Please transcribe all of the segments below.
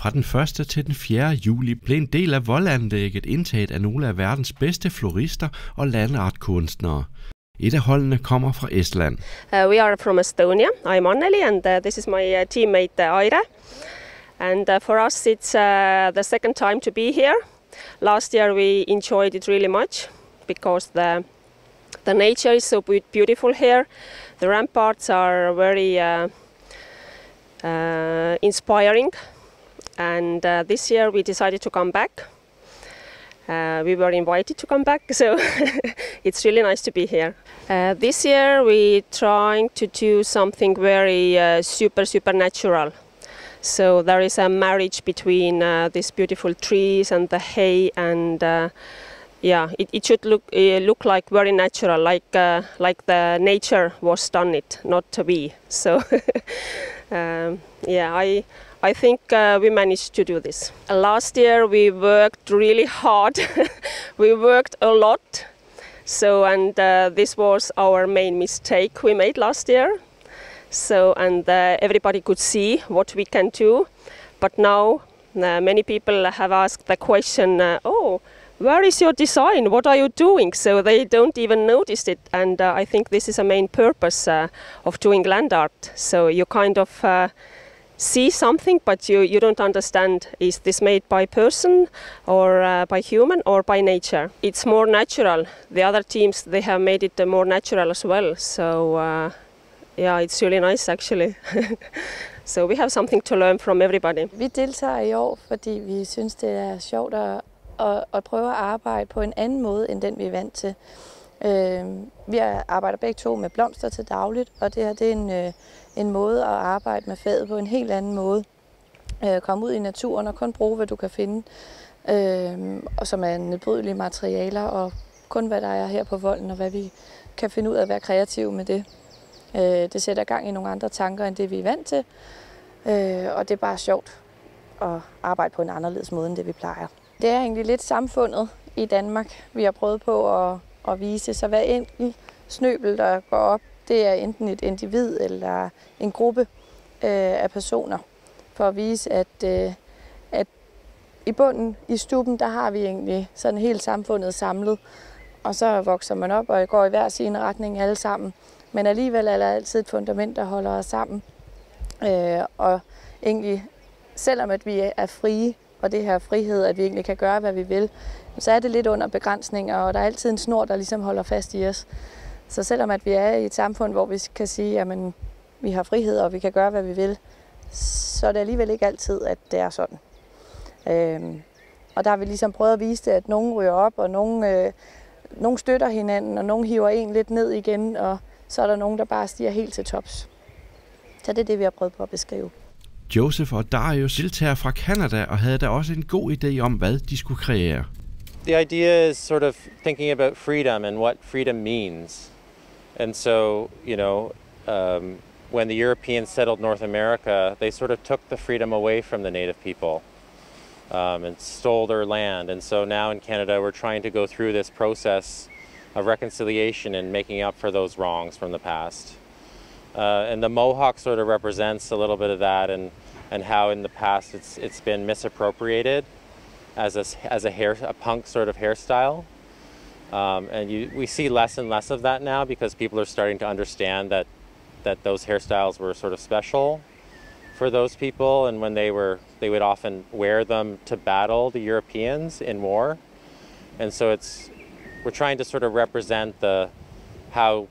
Fra den 1. til den 4. juli blev en del af voldanlægget indtaget af nogle af verdens bedste florister og landartkunstnere. Et af holdene kommer fra Estland. We are from Estonia. I'm Anneli and this is my teammate Aira. And for us it's the second time to be here. Last year we enjoyed it really much because the nature is so beautiful here. The ramparts are very inspiring. And this year we decided to come back. We were invited to come back, so it's really nice to be here. This year we're trying to do something very supernatural. So there is a marriage between these beautiful trees and the hay, and yeah, it should look like very natural, like the nature was done it, not we. So yeah, I think we managed to do this. Last year we worked really hard. We worked a lot. So, and this was our main mistake we made last year. So, and everybody could see what we can do. But now many people have asked the question, oh, where is your design? What are you doing? So they don't even notice it. And I think this is a main purpose of doing land art. So you kind of see something, but you don't understand, is this made by person or by human or by nature? It's more natural. The other teams, they have made it more natural as well. So yeah, it's really nice actually. So we have something to learn from everybody. Vi deltager i år, fordi vi synes, det er sjovt at prøve at arbejde på en anden måde, end den vi er vant til. Vi arbejder begge to med blomster til dagligt, og det her det er en måde at arbejde med faget på en helt anden måde. Komme ud i naturen og kun bruge, hvad du kan finde, og som er nedbrydelige materialer, og kun hvad der er her på volden, og hvad vi kan finde ud af at være kreative med det. Det sætter gang i nogle andre tanker, end det vi er vant til, og det er bare sjovt at arbejde på en anderledes måde, end det vi plejer. Det er egentlig lidt samfundet i Danmark, vi har prøvet på at vise, så hver enkelt snøbel, der går op, det er enten et individ eller en gruppe af personer, for at vise, at i bunden, i stuben, der har vi egentlig sådan helt samfundet samlet, og så vokser man op og går i hver sin retning alle sammen. Men alligevel er der altid et fundament, der holder os sammen. Og egentlig, selvom at vi er frie, og det her frihed, at vi egentlig kan gøre, hvad vi vil, så er det lidt under begrænsninger, og der er altid en snor, der ligesom holder fast i os. Så selvom at vi er i et samfund, hvor vi kan sige, at vi har frihed, og vi kan gøre, hvad vi vil, så er det alligevel ikke altid, at det er sådan. Og der har vi ligesom prøvet at vise det, at nogen ryger op, og nogen støtter hinanden, og nogen hiver en lidt ned igen, og så er der nogen, der bare stiger helt til tops. Så det er det, vi har prøvet på at beskrive. Joseph og Darius deltager fra Canada og havde da også en god idé om, hvad de skulle kreere. The idea is sort of thinking about freedom and what freedom means. And so, you know, when the Europeans settled North America, they sort of took the freedom away from the native people and stole their land. And so now in Canada, we're trying to go through this process of reconciliation and making up for those wrongs from the past. And the Mohawk sort of represents a little bit of that, and how in the past it's been misappropriated as a punk sort of hairstyle. And we see less and less of that now because people are starting to understand that those hairstyles were sort of special for those people, and when they would often wear them to battle the Europeans in war. And so we're trying to sort of represent how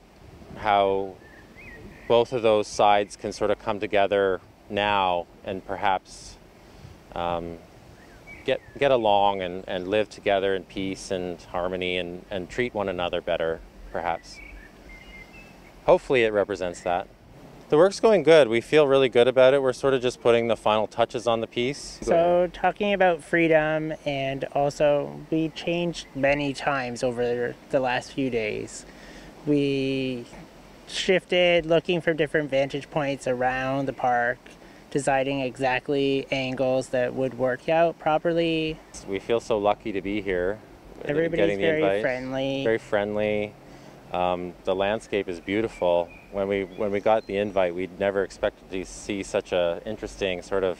both of those sides can sort of come together now and perhaps get along and live together in peace and harmony and treat one another better, perhaps. Hopefully it represents that. The work's going good. We feel really good about it. We're sort of just putting the final touches on the piece. So talking about freedom, and also we changed many times over the last few days. We shifted, looking for different vantage points around the park, deciding exactly angles that would work out properly. We feel so lucky to be here. Everybody's very friendly. Very friendly. The landscape is beautiful. When we got the invite, we'd never expected to see such a interesting sort of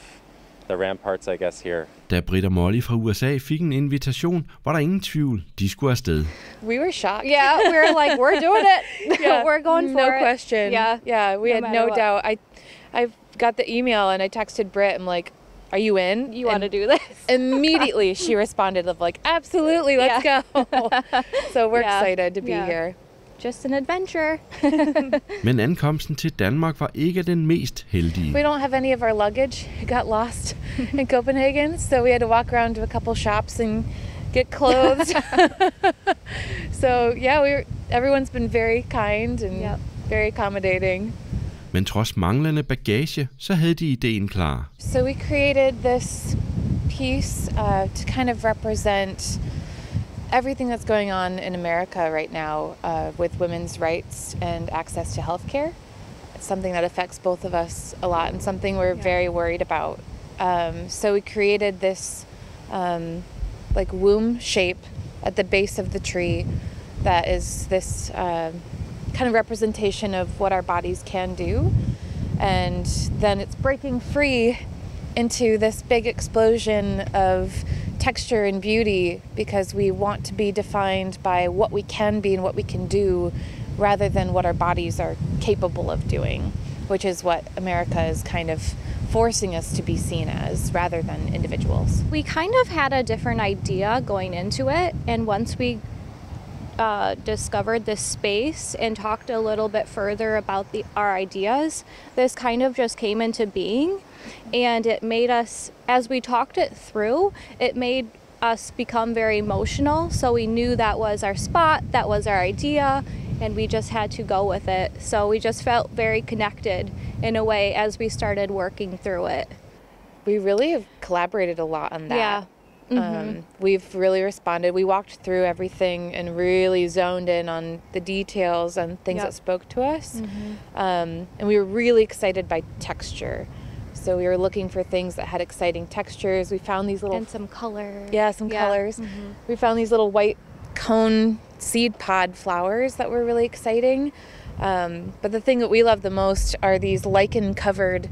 the ramparts, I guess, here. Da Britt og Molly fra USA fik en invitation, var der ingen tvivl. De skulle afsted. We were shocked. Yeah, we were like, we're doing it. Yeah, we're going for no it. question. Yeah, we had no doubt. I got the email and I texted Britt. I'm like, "Are you in? You want to do this?" Immediately she responded of like, "Absolutely, let's go." So we're excited to be here. Just an adventure. Men ankomsten til Danmark var ikke den mest heldige. We don't have any of our luggage. It got lost in Copenhagen, so we had to walk around to a couple shops and get clothes. So yeah, everyone's been very kind and very accommodating. Men trods manglende bagage, så havde de ideen klar. So we created this piece to kind of represent everything that's going on in America right now with women's rights and access to healthcare. It's something that affects both of us a lot and something we're very worried about. So we created this like womb shape at the base of the tree that is this kind of representation of what our bodies can do. And then it's breaking free into this big explosion of texture and beauty because we want to be defined by what we can be and what we can do rather than what our bodies are capable of doing, which is what America is kind of forcing us to be seen as rather than individuals. We kind of had a different idea going into it, and once we discovered this space and talked a little bit further about our ideas, this kind of just came into being. And it made us, as we talked it through, it made us become very emotional. So we knew that was our spot, that was our idea, and we just had to go with it. So we just felt very connected in a way as we started working through it. We really have collaborated a lot on that. Yeah. We've really responded. We walked through everything and really zoned in on the details and things that spoke to us. And we were really excited by texture. So we were looking for things that had exciting textures. We found these little... And some color. Yeah, some colors. We found these little white cone seed pod flowers that were really exciting. But the thing that we love the most are these lichen-covered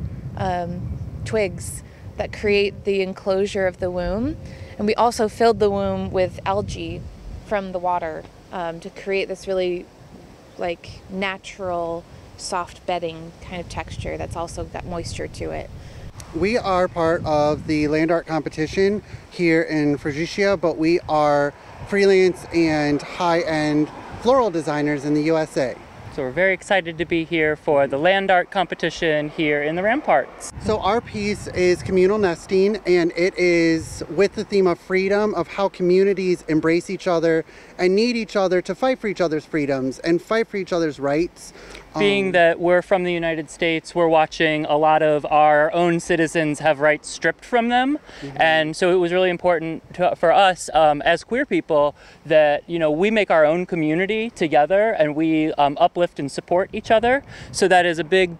twigs that create the enclosure of the womb. And we also filled the womb with algae from the water to create this really like natural, soft bedding kind of texture that's also got moisture to it. We are part of the land art competition here in Fredericia, but we are freelance and high-end floral designers in the USA. So we're very excited to be here for the land art competition here in the ramparts. So our piece is communal nesting, and it is with the theme of freedom, of how communities embrace each other and need each other to fight for each other's freedoms and fight for each other's rights. Being that we're from the United States, we're watching a lot of our own citizens have rights stripped from them. And so it was really important for us as queer people that, you know, we make our own community together and we uplift and support each other. So that is a big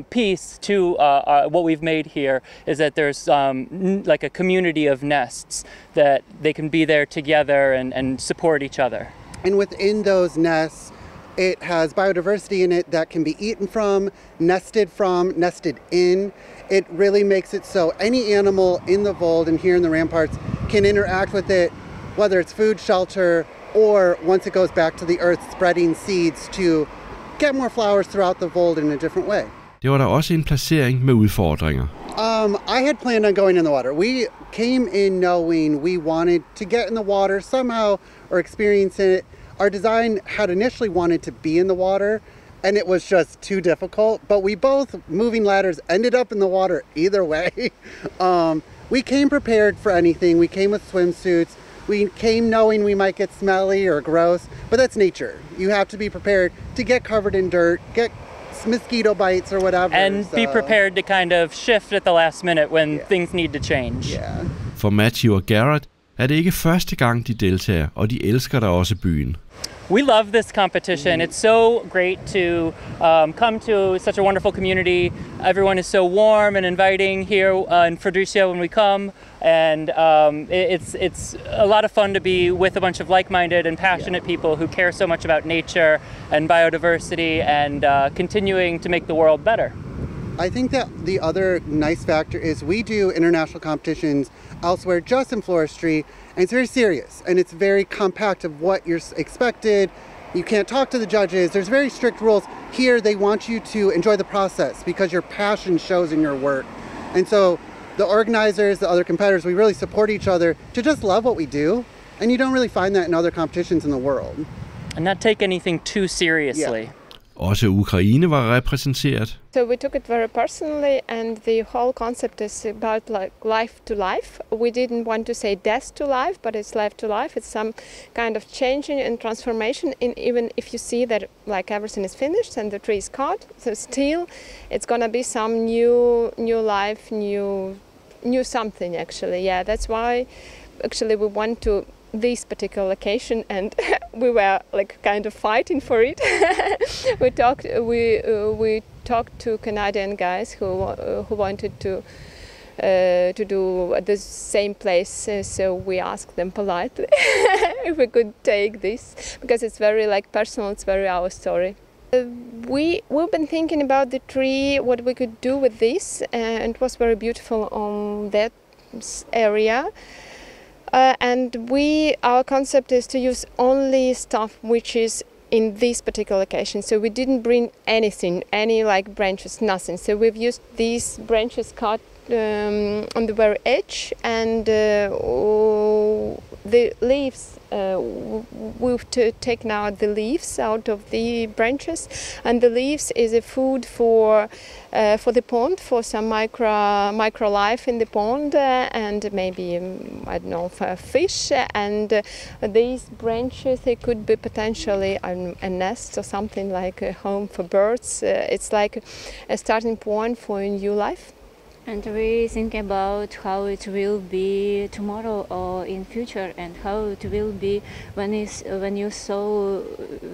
piece to what we've made here, is that there's like a community of nests that they can be there together and support each other. And within those nests, it has biodiversity in it that can be eaten from, nested in. It really makes it so any animal in the Vold and here in the ramparts can interact with it, whether it's food, shelter, or once it goes back to the earth, spreading seeds to get more flowers throughout the Vold in a different way. Det var der også en placering med udfordringer. I had planned on going in the water. We came in knowing we wanted to get in the water somehow or experience it. Our design had initially wanted to be in the water, and it was just too difficult, but we both, moving ladders, ended up in the water either way. We came prepared for anything. We came with swimsuits. We came knowing we might get smelly or gross, but that's nature. You have to be prepared to get covered in dirt, get mosquito bites or whatever. And be prepared to kind of shift at the last minute when things need to change. For Matthew og Garrett er det ikke første gang, de deltager, og de elsker da også byen. We love this competition. It's so great to come to such a wonderful community. Everyone is so warm and inviting here in Fredericia when we come, and it's a lot of fun to be with a bunch of like-minded and passionate people who care so much about nature and biodiversity and continuing to make the world better. I think that the other nice factor is we do international competitions elsewhere just in floristry, and it's very serious and it's very compact of what you're expected. You can't talk to the judges. There's very strict rules. Here they want you to enjoy the process because your passion shows in your work. And so the organizers, the other competitors, we really support each other to just love what we do. And you don't really find that in other competitions in the world. And not take anything too seriously. Yeah. Også Ukraine var repræsenteret. So we took it very personally, and the whole concept is about like life to life. We didn't want to say death to life, but it's life to life. It's some kind of changing and transformation. In even if you see that like everything is finished and the tree is cut, so still it's gonna be some new life, new something actually. Yeah, that's why actually we went to this particular location, and we were like kind of fighting for it. We talked to Canadian guys who wanted to do at the same place, so we asked them politely if we could take this, because it's very like personal, it's very our story. We've been thinking about the tree, what we could do with this, and it was very beautiful on that area. And our concept is to use only stuff which is in this particular location. So we didn't bring anything, any like branches, nothing. So we've used these branches cut on the very edge, and the leaves, we've taken out the leaves out of the branches, and the leaves is a food for the pond, for some micro life in the pond, and maybe I don't know, for fish. And these branches, they could be potentially a nest or something, like a home for birds. It's like a starting point for a new life. And we think about how it will be tomorrow or in future, and how it will be when you saw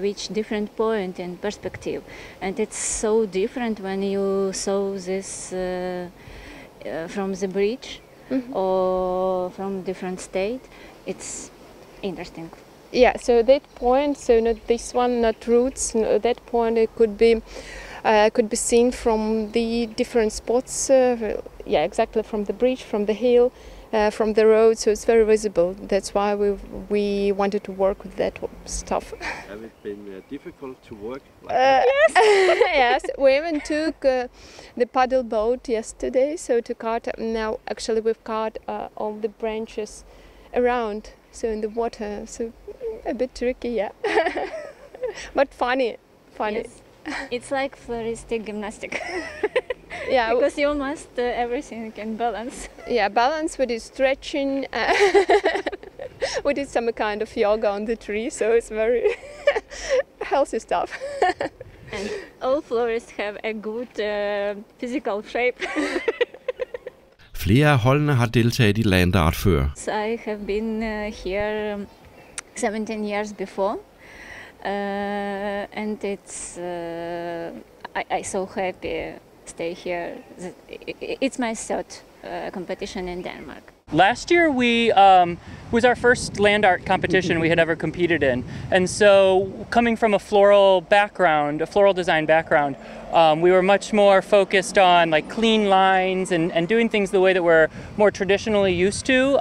which different point and perspective. And it's so different when you saw this from the bridge, mm-hmm. or from different state. It's interesting. Yeah, so that point, so not this one, not roots, no, that point it could be seen from the different spots, yeah, exactly, from the bridge, from the hill, from the road, so it's very visible. That's why we wanted to work with that stuff. Have it been difficult to work like yes. Yes, we even took the paddle boat yesterday, so to cut, now actually we've cut all the branches around, so in the water, so a bit tricky, yeah. But funny. Yes. It's like floristic gymnastics. Yeah, because you must everything can balance. Yeah, balance. We did stretching. We did some kind of yoga on the tree, so it's very healthy stuff. And all florists have a good physical shape. Flere af holdene har deltaget i land art før. So I have been here 17 years before. And it's I so happy stay here. It's my third competition in Denmark. Last year we was our first land art competition we had ever competed in, and so coming from a floral design background, we were much more focused on like clean lines and doing things the way that we're more traditionally used to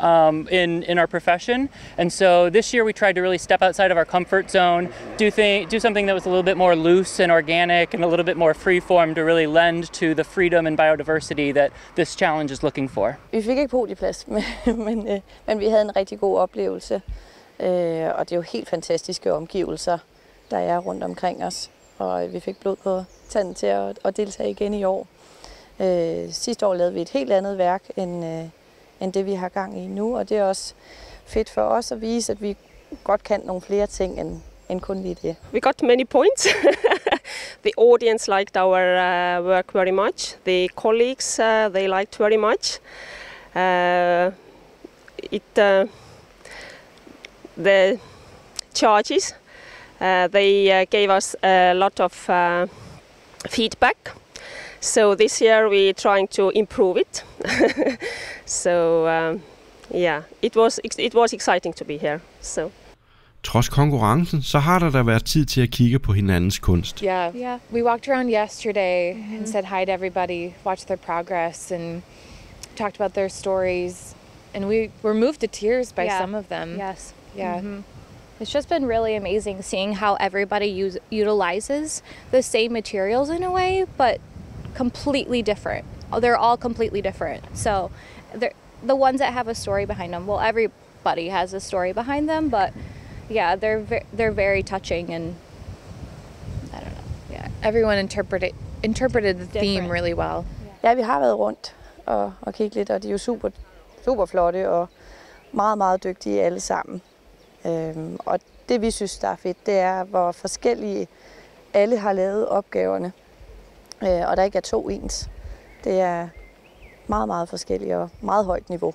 in our profession. And so this year we tried to really step outside of our comfort zone, do something that was a little bit more loose and organic and a little bit more free-form to really lend to the freedom and biodiversity that this challenge is looking for. Vi fik ikke podieplads, men vi havde en rigtig god oplevelse, og det er jo helt fantastiske omgivelser, der er rundt omkring os, og vi fik blod på tanden til at deltage igen i år. Sidste år lavede vi et helt andet værk end det vi har gang i nu, og det er også fedt for os at vise, at vi godt kan nogle flere ting end kun lige det. We got many points. The audience liked our work very much. The colleagues, they liked very much. The judges, they gave us a lot of feedback. So this year we're trying to improve it. So yeah, it was exciting to be here. So. Trods konkurrencen, så har der været tid til at kigge på hinandens kunst. Yeah. We walked around yesterday and said hi to everybody, watched their progress and talked about their stories. And we were moved to tears by some of them. Yes. Yeah. It's just been really amazing seeing how everybody utilizes the same materials in a way, but completely different. They're all completely different. So the ones that have a story behind them, well, everybody has a story behind them, but yeah, they're very touching, and I don't know. Yeah, everyone interpreted the theme really well. Ja, vi har været rundt og kigget lidt, og de er jo super flotte og meget, meget dygtige alle sammen. Og det vi synes, der er fedt, det er, hvor forskellige alle har lavet opgaverne, og der ikke er to ens. Det er meget, meget forskellige og meget højt niveau.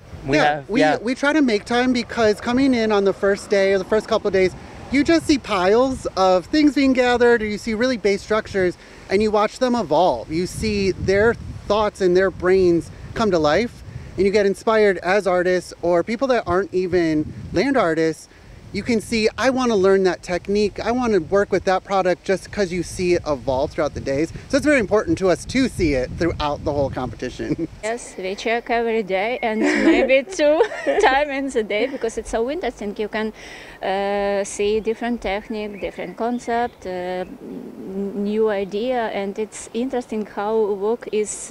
We try to make time because coming in on the first day or the first couple of days, you just see piles of things being gathered, or you see really base structures, and you watch them evolve. You see their thoughts and their brains come to life, and you get inspired as artists or people that aren't even land artists. You can see, I want to learn that technique. I want to work with that product just because you see it evolve throughout the days. So it's very important to us to see it throughout the whole competition. Yes, we check every day and maybe 2 times a day because it's so interesting. You can see different technique, different concept, new idea, and it's interesting how work is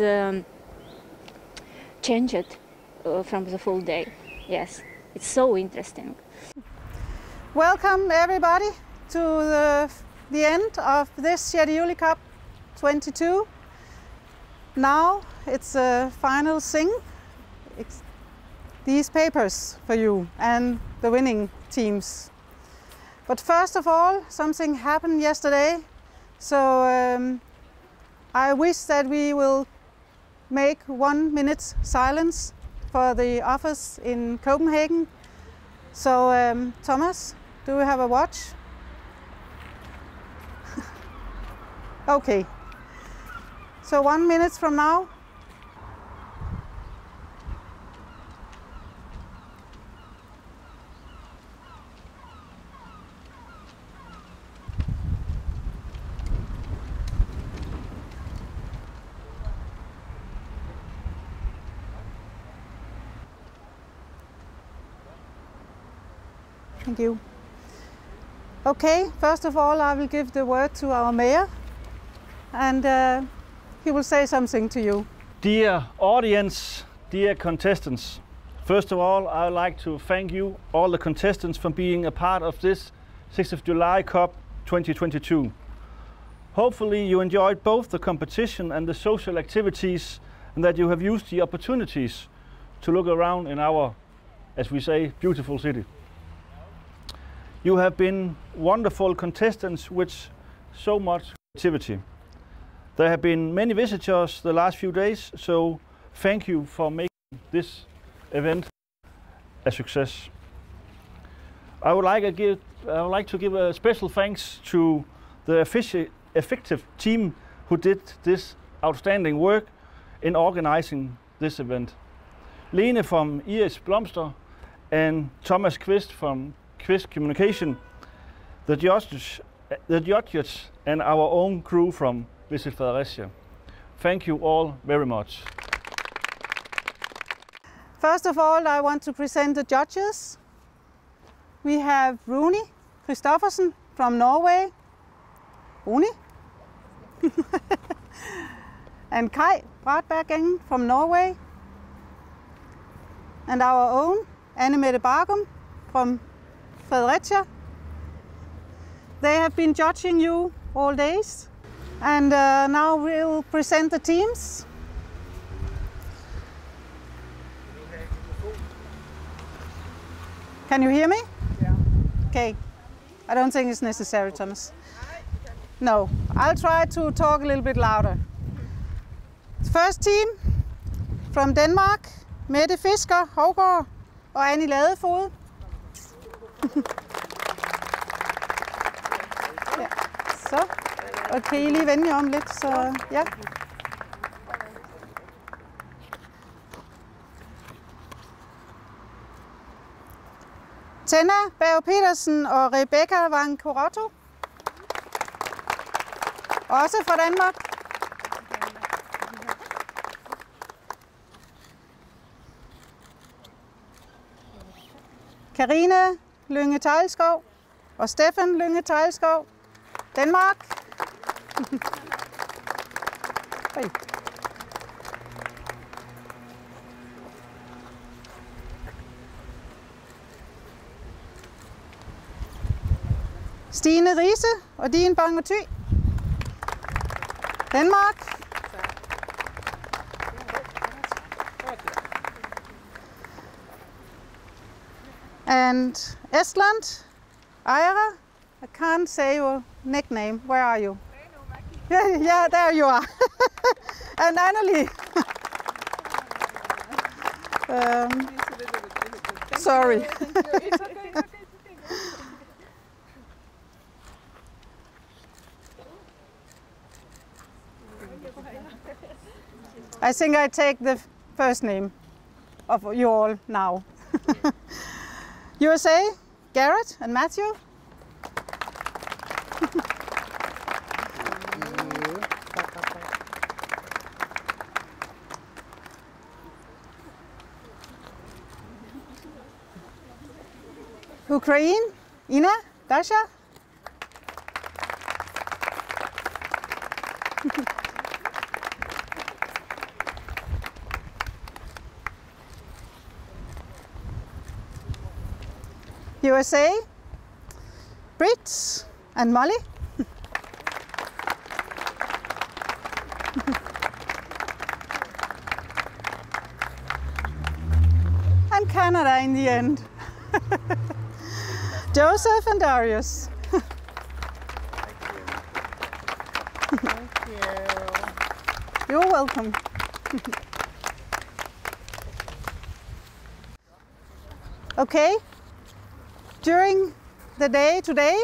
changed from the full day. Yes, it's so interesting. Welcome everybody to the end of this Juli Cup 22. Now it's a final thing. It's these papers for you and the winning teams. But first of all, something happened yesterday. So I wish that we will make 1 minute's silence for the office in Copenhagen. So Thomas, do you have a watch? Okay. So 1 minute from now. Thank you. Okay, first of all, I will give the word to our mayor, and he will say something to you. Dear audience, dear contestants, first of all, I would like to thank you, all the contestants, for being a part of this 6th of July Cup 2022. Hopefully you enjoyed both the competition and the social activities, and that you have used the opportunities to look around in our, as we say, beautiful city. You have been wonderful contestants with so much creativity. There have been many visitors the last few days, so thank you for making this event a success. I would like to give a special thanks to the effective team who did this outstanding work in organizing this event. Lene from IS Blomster and Thomas Quist from Quist Communication, the judges and our own crew from Visit Fredericia. Thank you all very much. First of all, I want to present the judges. We have Rune Christoffersen from Norway. Rune. And Kai Bratbergen from Norway. And our own Anne-Mette Bargum from Fredericia. They have been judging you all days, and now we'll present the teams. Can you hear me? Yeah. Okay. I don't think it's necessary, Thomas. No, I'll try to talk a little bit louder. First team from Denmark, Mette Fisker Hovgaard og Annie Ladefod. Ja, så. Og kan I lige vende jer om lidt, så ja. Tenna Berg Petersen og Rebecca Wang Corotto. Også fra Danmark. Karina Lynge Teglskov og Steffen Lynge Teglskov, Danmark. Stine Riese og Dien Bange Thy, Danmark. And Estland, Ira, I can't say your nickname. Where are you? Yeah, there you are. And Annelie. Sorry. I think I take the first name of you all now. USA, Garrett and Matthew. Ukraine, Ina, Dasha. USA, Brits and Molly. And Canada in the end. Joseph and Darius. Thank you. You're welcome. Okay. During the day today,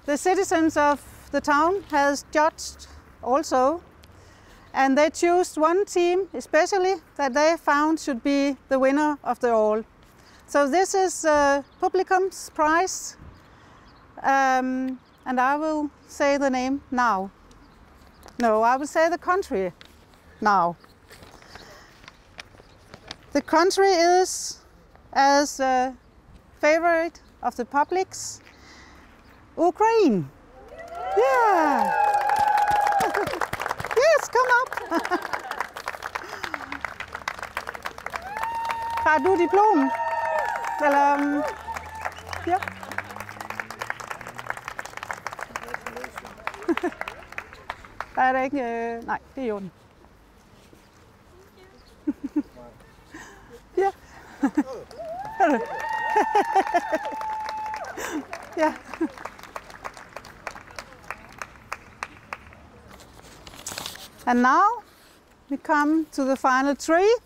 the citizens of the town has judged also, and they chose one team especially that they found should be the winner of the all. So this is Publicum's prize, and I will say the name now. No, I will say the country now. The country is, as favorite of the publics, Ukraine. Yeah. Yes, come up. Har du diplom? Eller, ja. Der er der ikke, nej, det er i orden. Ja. Yeah. And now we come to the final three.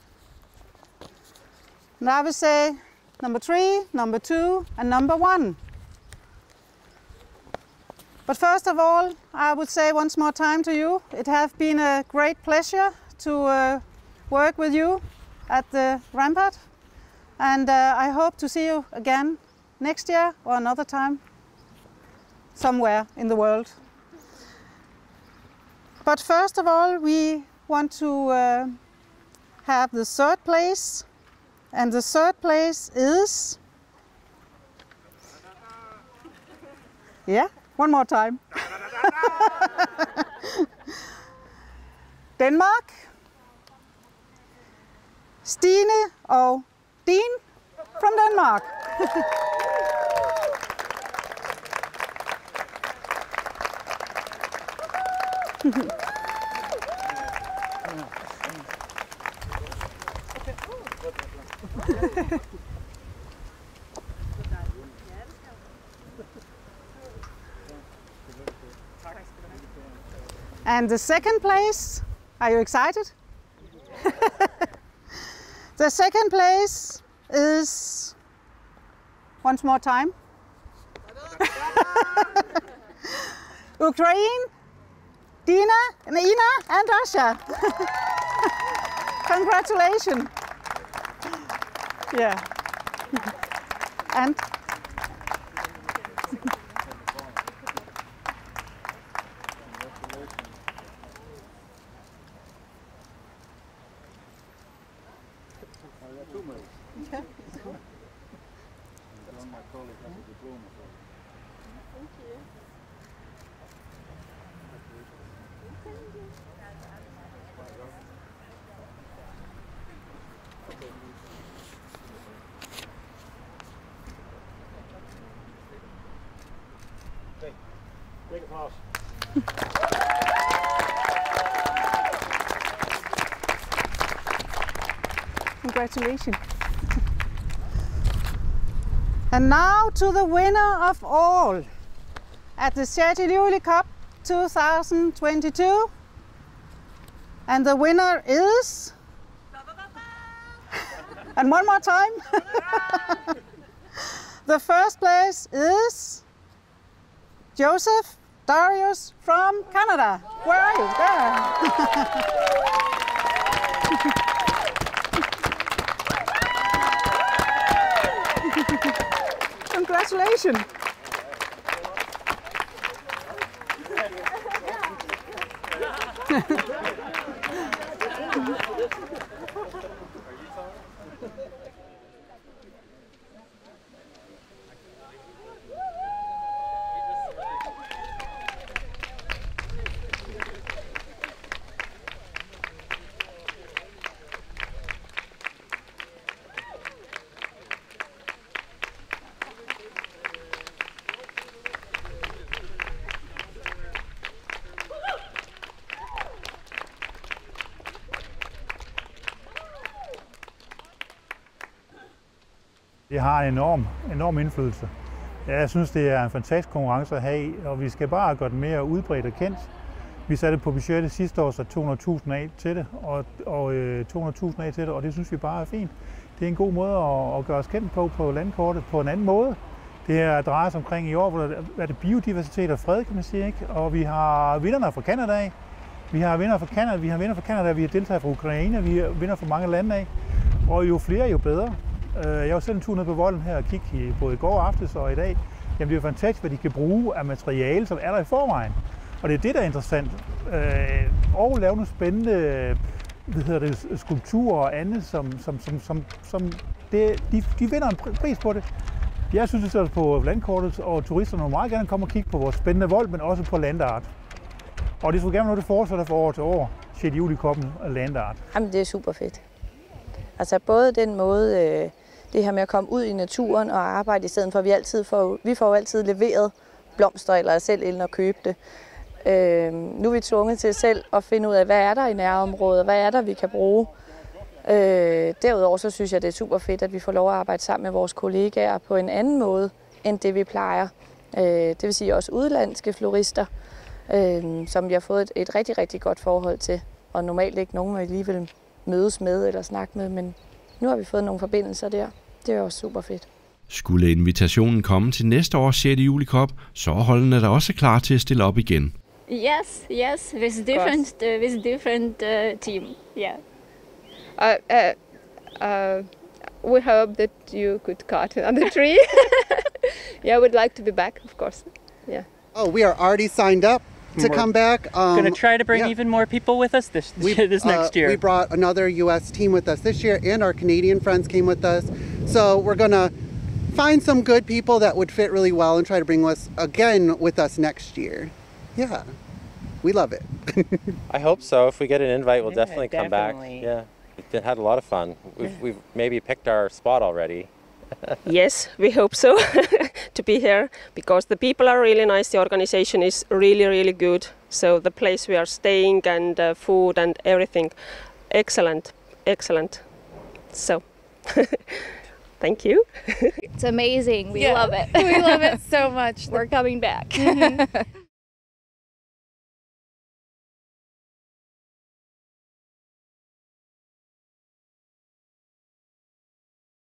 And I will say number 3, number 2, and number 1. But first of all, I would say once more time to you, it has been a great pleasure to work with you at the Rampart. And I hope to see you again next year or another time, somewhere in the world. But first of all, we want to have the third place, and the third place is, yeah, one more time. Denmark, Stine og Dien from Denmark. And the second place, are you excited? The second place is, once more time, Ukraine, Ina and Dasha. Congratulations. Yeah. And Big applause. congratulations. And now to the winner of all at the juli Cup 2022. And the winner is... And one more time. The first place is Joseph Darius from Canada. Where are you? There. Congratulations. Det har en enorm indflydelse. Jeg synes, det er en fantastisk konkurrence at have, og vi skal bare gøre den mere udbredt og kendt. Vi satte på budgettet sidste år så 200.000 af til det, og det synes vi bare er fint. Det er en god måde at gøre os kendt på landkortet på en anden måde. Det her drejer sig omkring i år, hvor der er det biodiversitet og fred, kan man sige, ikke? Og vi har vinderne fra Canada. Vi har vinder fra Canada, vi har deltaget fra Ukraine, vi har vinder fra mange lande af. Og jo flere, jo bedre. Jeg var selv en tur ned på volden her og kigge både i går aftes og i dag. Jamen, det er jo fantastisk, hvad de kan bruge af materiale, som er der i forvejen. Og det er det, der er interessant. Og lave nogle spændende skulpturer og andet, som de vinder en pris på det. Jeg synes, det er på landkortet, og turisterne må meget gerne komme og kigge på vores spændende vold, men også på landart. Og det skulle gerne noget, det fortsætter fra år til år. juli-koppen og landart. Jamen, det er super fedt. Altså både den måde, det her med at komme ud i naturen og arbejde, i stedet for at vi får jo altid leveret blomster eller selv ind og købe det. Nu er vi tvunget til selv at finde ud af, hvad er der i nærområdet, hvad er der, vi kan bruge. Derudover så synes jeg, det er super fedt, at vi får lov at arbejde sammen med vores kollegaer på en anden måde, end det vi plejer. Det vil sige også udenlandske florister, som vi har fået et rigtig, rigtig godt forhold til. Og normalt ikke nogen, vi lige vil mødes med eller snakke med, men nu har vi fået nogle forbindelser der. Det er også super fedt. Skulle invitationen komme til næste års 6. juli Cup, så er holdene der også klar til at stille op igen. Yes, with different team. Yeah. We hope that you could cut another tree. Yeah, we'd like to be back, of course. Yeah. Oh, we are already signed up to come back. Going to try to bring even more people with us this next year. We brought another U.S. team with us this year, and our Canadian friends came with us. So we're going to find some good people that would fit really well and try to bring us again with us next year. Yeah, we love it. I hope so. If we get an invite, we'll definitely come back. Yeah, we've had a lot of fun. We've maybe picked our spot already. Yes, we hope so to be here, because the people are really nice, the organization is really, really good. So the place we are staying and food and everything, excellent. So, thank you. It's amazing. We love it. We love it so much. We're coming back.